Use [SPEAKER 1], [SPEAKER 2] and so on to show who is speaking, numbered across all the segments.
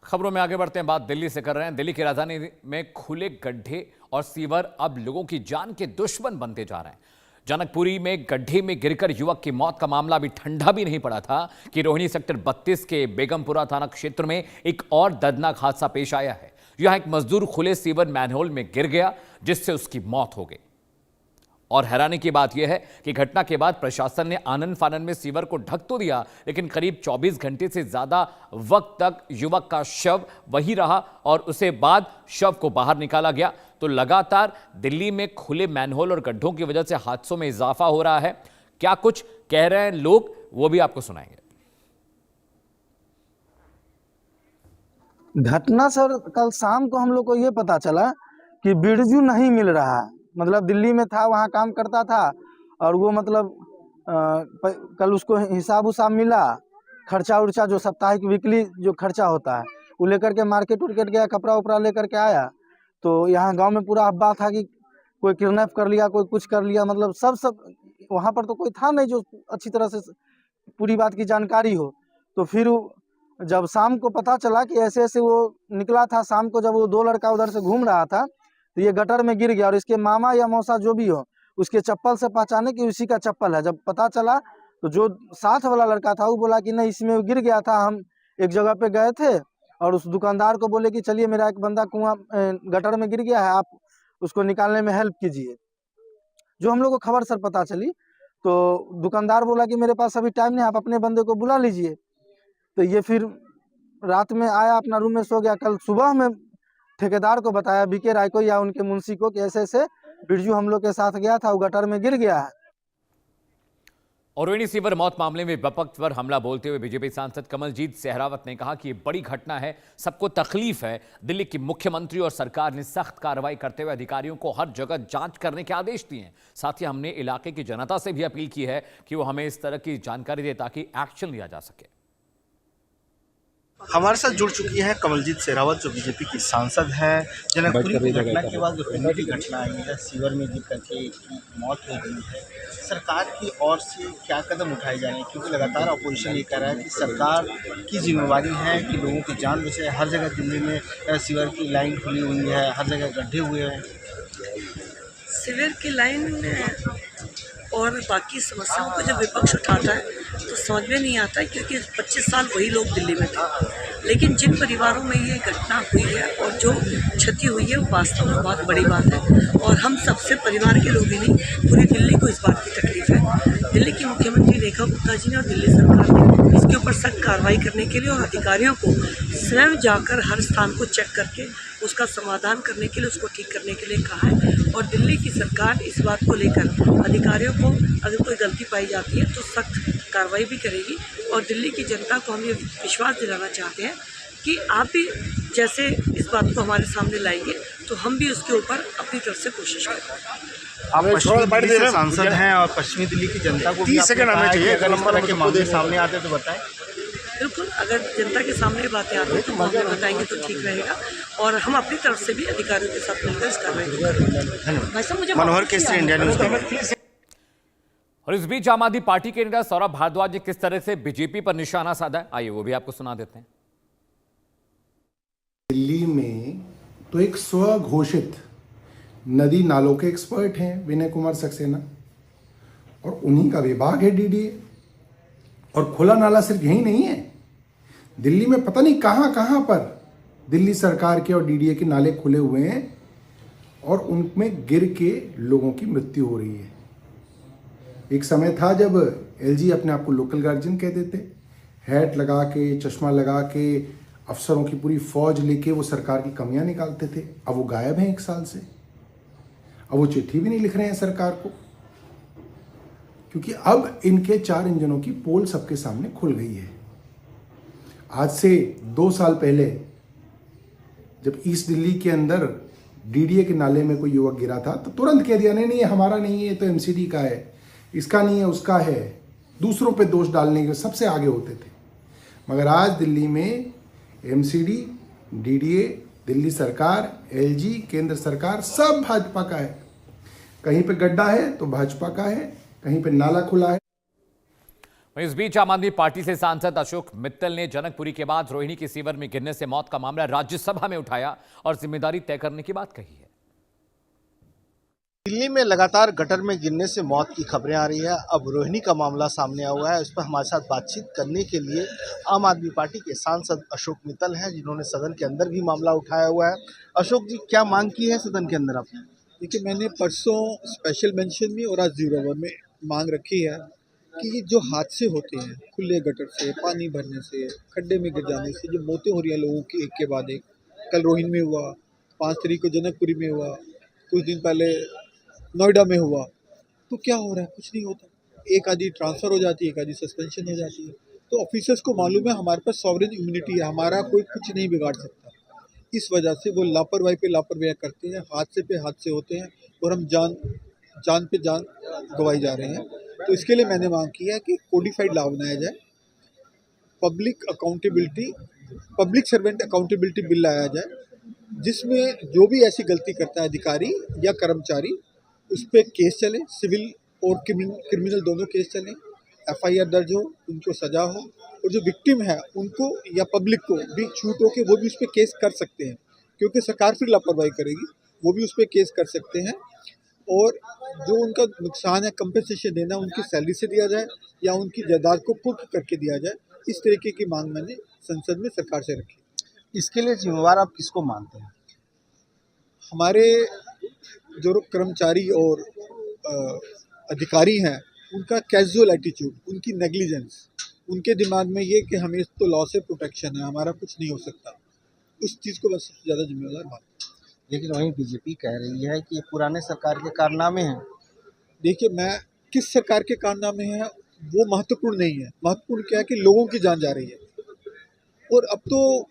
[SPEAKER 1] खबरों में आगे बढ़ते हैं, बात दिल्ली से कर रहे हैं। दिल्ली की राजधानी में खुले गड्ढे और सीवर अब लोगों की जान के दुश्मन बनते जा रहे हैं। जनकपुरी में गड्ढे में गिरकर युवक की मौत का मामला अभी ठंडा भी नहीं पड़ा था कि रोहिणी सेक्टर 32 के बेगमपुरा थाना क्षेत्र में एक और दर्दनाक हादसा पेश आया है। यहां एक मजदूर खुले सीवर मैनहोल में गिर गया, जिससे उसकी मौत हो गई। और हैरानी की बात यह है कि घटना के बाद प्रशासन ने आनन फानन में सीवर को ढक तो दिया, लेकिन करीब 24 घंटे से ज्यादा वक्त तक युवक का शव वहीं रहा और उसे बाद शव को बाहर निकाला गया। तो लगातार दिल्ली में खुले मैनहोल और गड्ढों की वजह से हादसों में इजाफा हो रहा है। क्या कुछ कह रहे हैं लोग, वो भी आपको सुनाएंगे।
[SPEAKER 2] घटना सर, कल शाम को हम लोग को ये पता चला कि बिरजू नहीं मिल रहा है। मतलब दिल्ली में था, वहाँ काम करता था और वो मतलब कल उसको हिसाब उसाब मिला, खर्चा उर्चा जो साप्ताहिक वीकली जो खर्चा होता है वो लेकर के मार्केट उर्केट गया, कपड़ा उपड़ा लेकर के आया। तो यहाँ गांव में पूरा अफवाह था कि कोई किडनैप कर लिया, कोई कुछ कर लिया। मतलब सब वहाँ पर तो कोई था नहीं जो अच्छी तरह से पूरी बात की जानकारी हो। तो फिर जब शाम को पता चला कि ऐसे ऐसे वो निकला था, शाम को जब वो दो लड़का उधर से घूम रहा था तो ये गटर में गिर गया और इसके मामा या मौसा जो भी हो उसके चप्पल से पहचाने कि उसी का चप्पल है। जब पता चला तो जो साथ वाला लड़का था वो बोला कि नहीं, इसमें गिर गया था, हम एक जगह पे गए थे और उस दुकानदार को बोले कि चलिए मेरा एक बंदा कुआं गटर में गिर गया है, आप उसको निकालने में हेल्प कीजिए। जो हम लोग को खबर सर पता चली तो दुकानदार बोला कि मेरे पास अभी टाइम नहीं, आप अपने बंदे को बुला लीजिए। तो ये फिर रात में आया, अपना रूम में सो गया। कल सुबह में ठेकेदार को बताया, बीके राय को या उनके मुंशी को, कि ऐसे ऐसे बिरजू हम लोग के साथ गया था, वो गटर में गिर गया है।
[SPEAKER 1] और रोहिणी सीवर मौत मामले में विपक्ष पर हमला बोलते हुए बीजेपी सांसद कमलजीत सहरावत ने कहा कि ये बड़ी घटना है, सबको तकलीफ है। दिल्ली की मुख्यमंत्री और सरकार ने सख्त कार्रवाई करते हुए अधिकारियों को हर जगह जांच करने के आदेश दिए हैं। साथ ही हमने इलाके की जनता से भी अपील की है कि वो हमें इस तरह की जानकारी दे ताकि एक्शन लिया जा सके।
[SPEAKER 3] हमारे साथ जुड़ चुकी है कमलजीत सहरावत, जो बीजेपी की सांसद हैं। जनकपुरी की घटना के बाद जो रोहिणी की घटना आई है, सीवर में गिर करके की मौत हो गई है, सरकार की ओर से क्या कदम उठाए जा रहे हैं? क्योंकि लगातार अपोजिशन ये कह रहा है कि सरकार की जिम्मेवारी है कि लोगों की जान बचे। हर जगह दिल्ली में सीवर की लाइन खुली हुई है, हर जगह गड्ढे हुए हैं।
[SPEAKER 4] सीवर की लाइन और बाकी समस्याओं को जब विपक्ष उठाता है तो समझ में नहीं आता है, क्योंकि 25 साल वही लोग दिल्ली में थे। लेकिन जिन परिवारों में ये घटना हुई है और जो क्षति हुई है वो वास्तव में बहुत बड़ी बात है। और हम सबसे परिवार के लोग ही नहीं, पूरी दिल्ली को इस बात की तकलीफ है। दिल्ली की मुख्यमंत्री रेखा गुप्ता जी ने और दिल्ली सरकार ने इसके ऊपर सख्त कार्रवाई करने के लिए और अधिकारियों को स्वयं जाकर हर स्थान को चेक करके उसका समाधान करने के लिए, उसको ठीक करने के लिए कहा है। और दिल्ली की सरकार इस बात को लेकर अधिकारियों को अगर कोई गलती पाई जाती है तो सख्त कार्रवाई भी करेगी। और दिल्ली की जनता को हम ये विश्वास दिलाना चाहते हैं कि आप भी जैसे इस बात को हमारे सामने लाएंगे तो हम भी उसके ऊपर अपनी तरफ से कोशिश करेंगे।
[SPEAKER 3] आप पश्चिमी दिल्ली से सांसद हैं और पश्चिमी दिल्ली की जनता को भी अगर इस तरह के मामले सामने आते हैं तो बताएं।
[SPEAKER 4] बिल्कुल, अगर जनता के सामने बातें आती हैं तो हम आपको बताएंगे तो ठीक रहेगा। और हम अपनी तरफ से भी अधिकारियों के साथ मिलकर इस कार्रवाई को करेंगे।
[SPEAKER 3] मनोहर केसरी, इंडिया न्यूज़।
[SPEAKER 1] और इस बीच आम आदमी पार्टी के नेता सौरभ भारद्वाज ने किस तरह से बीजेपी पर निशाना साधा है, आइए वो भी आपको सुना देते हैं।
[SPEAKER 5] दिल्ली में तो एक स्वघोषित नदी नालों के एक्सपर्ट हैं विनय कुमार सक्सेना, और उन्हीं का विभाग है डीडीए। और खुला नाला सिर्फ यही नहीं है, दिल्ली में पता नहीं कहां कहां पर दिल्ली सरकार के और डीडीए के नाले खुले हुए हैं और उनमें गिर के लोगों की मृत्यु हो रही है। एक समय था जब एलजी अपने आप को लोकल गार्जियन कहते थे, हैट लगा के, चश्मा लगा के, अफसरों की पूरी फौज लेके वो सरकार की कमियां निकालते थे। अब वो गायब हैं 1 साल से। अब वो चिट्ठी भी नहीं लिख रहे हैं सरकार को, क्योंकि अब इनके 4 इंजनों की पोल सबके सामने खुल गई है। आज से 2 साल पहले जब ईस्ट दिल्ली के अंदर डीडीए के नाले में कोई युवक गिरा था तो तुरंत कह दिया, नहीं हमारा नहीं है, तो एमसीडी का है, इसका नहीं है, उसका है। दूसरों पे दोष डालने के सबसे आगे होते थे। मगर आज दिल्ली में एमसीडी, डीडीए, दिल्ली सरकार, एलजी, केंद्र सरकार सब भाजपा का है। कहीं पे गड्ढा है तो भाजपा का है, कहीं पे नाला खुला है।
[SPEAKER 1] इस बीच आम आदमी पार्टी से सांसद अशोक मित्तल ने जनकपुरी के बाद रोहिणी के सीवर में गिरने से मौत का मामला राज्यसभा में उठाया और जिम्मेदारी तय करने की बात कही है।
[SPEAKER 3] दिल्ली में लगातार गटर में गिरने से मौत की खबरें आ रही है। अब रोहिणी का मामला सामने आया हुआ है। इस पर हमारे साथ बातचीत करने के लिए आम आदमी पार्टी के सांसद अशोक मित्तल हैं, जिन्होंने सदन के अंदर भी मामला उठाया हुआ है। अशोक जी, क्या मांग की है सदन के अंदर आपने?
[SPEAKER 6] देखिए, मैंने परसों स्पेशल मेंशन में और आज जीरो ओवर में मांग रखी है कि ये जो हादसे होते हैं खुले गटर से, पानी भरने से, खड्डे में गिर जाने से, जो मौतें हो रही हैं लोगों की एक के बाद एक, कल रोहिणी में हुआ, 5 तारीख को जनकपुरी में हुआ, कुछ दिन पहले नोएडा में हुआ, तो क्या हो रहा है? कुछ नहीं होता। एक आधी ट्रांसफ़र हो जाती है, एक आधी सस्पेंशन हो जाती है। तो ऑफिसर्स को मालूम है हमारे पास सॉवरेन इम्यूनिटी है, हमारा कोई कुछ नहीं बिगाड़ सकता। इस वजह से वो लापरवाही पे लापरवाही करते हैं, हादसे पे हादसे होते हैं और हम जान पे जान गंवाई जा रहे हैं। तो इसके लिए मैंने मांग की है कि कोडिफाइड लॉ बनाया जाए, पब्लिक सर्वेंट अकाउंटेबिलिटी बिल लाया जाए, जिसमें जो भी ऐसी गलती करता है अधिकारी या कर्मचारी, उस पर केस चले, सिविल और क्रिमिनल दोनों केस चलें, FIR दर्ज हो, उनको सजा हो, और जो विक्टिम है उनको या पब्लिक को भी छूट हो के वो भी उस पर केस कर सकते हैं, क्योंकि सरकार फिर लापरवाही करेगी, वो भी उस पर केस कर सकते हैं। और जो उनका नुकसान है कंपनसेशन देना उनकी सैलरी से दिया जाए या उनकी जायदाद को कुर्क करके दिया जाए। इस तरीके की मांग मैंने संसद में सरकार से रखी।
[SPEAKER 3] इसके लिए जिम्मेवार आप किसको मानते हैं?
[SPEAKER 6] हमारे जो कर्मचारी और अधिकारी हैं, उनका कैजुअल एटीट्यूड, उनकी नेग्लिजेंस, उनके दिमाग में ये कि हमें तो लॉ से प्रोटेक्शन है, हमारा कुछ नहीं हो सकता, उस चीज़ को बस सबसे ज़्यादा जिम्मेदार मानते हैं।
[SPEAKER 3] लेकिन वहीं बीजेपी कह रही है कि ये पुराने सरकार के कारनामे हैं।
[SPEAKER 6] देखिए, मैं किस सरकार के कारनामे हैं वो महत्वपूर्ण नहीं है, महत्वपूर्ण क्या है कि लोगों की जान जा रही है। और अब तो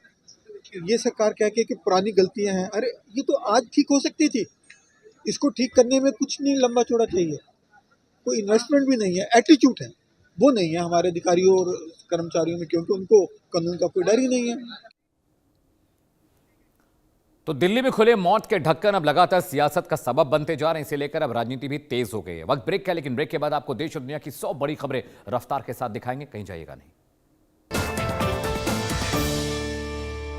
[SPEAKER 6] ये सरकार कह के कि पुरानी गलतियां हैं, अरे ये तो आज ठीक हो सकती थी, इसको ठीक करने में कुछ नहीं लंबा चौड़ा चाहिए, कोई इन्वेस्टमेंट भी नहीं है, एटीट्यूड है वो नहीं है हमारे अधिकारियों और कर्मचारियों में, क्योंकि उनको कानून का कोई डर ही नहीं है।
[SPEAKER 1] तो दिल्ली में खुले मौत के ढक्कन अब लगातार सियासत का सबब बनते जा रहे हैं। इसे लेकर अब राजनीति भी तेज हो गई है। वक्त ब्रेक का, लेकिन ब्रेक के बाद आपको देश और दुनिया की 100 बड़ी खबरें रफ्तार के साथ दिखाएंगे, कहीं जाइएगा नहीं।